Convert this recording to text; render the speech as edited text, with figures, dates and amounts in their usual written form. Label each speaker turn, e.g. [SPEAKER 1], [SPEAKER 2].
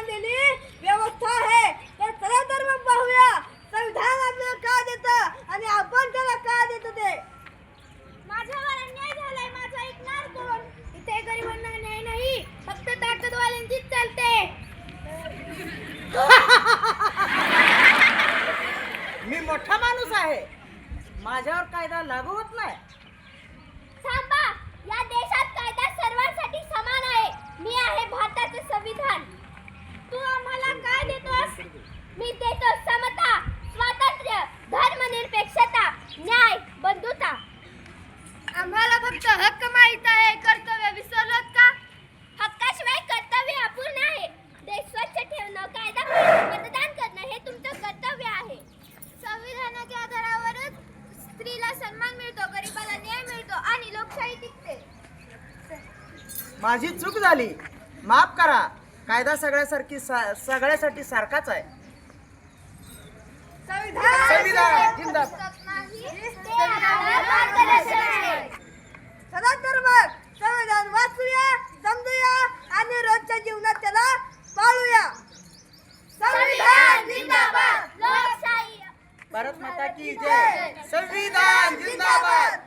[SPEAKER 1] बनलेली व्यवस्था आहे. तर चला तर मग पाहूया संविधान आपल्याला का देतं आणि आपण त्याला का देतो ते.
[SPEAKER 2] माझ्यावर अन्याय झालाय, माझा ऐकणार कोण? इथे गरिबांना न्याय नाही, फक्त ताकदवाल्यांचीच चालते.
[SPEAKER 3] मी मोठा माणूस आहे, माझ्यावर कायदा लागू होत नाही.
[SPEAKER 2] थांबा, या देशात कायदा सर्वांसाठी समान आहे. मी आहे भारताचे संविधान. तू आम्हाला काय देतोस? मी देतो समता, स्वातंत्र्य, धर्मनिरपेक्षता, न्याय, बंधुता. आम्हाला फक्त हक्क माहित आहे, कर्तव्य विसरलोत का? हक्काशिवाय कर्तव्य अपूर्ण आहे. देश स्वच्छ ठेवणं, कायदा पाळणं, मतदान करणं हे तुमचं कर्तव्य आहे. संविधानाच्या आधारावरच स्त्रीला सन्मान मिळतो, गरिबाला न्याय मिळतो आणि लोकशाही टिकते.
[SPEAKER 3] माझी चूक झाली, माफ करा. कायदा सगळ्यासाठी सारखाच आहे. संविधान जिंदाबाद.
[SPEAKER 1] चला तर मग संविधान वाचूया, समजूया आणि रोजच्या जीवनात त्याला पाळूया.
[SPEAKER 2] संविधान जिंदाबाद, लोकशाही.
[SPEAKER 3] भारत माता की जय. संविधान जिंदाबाद.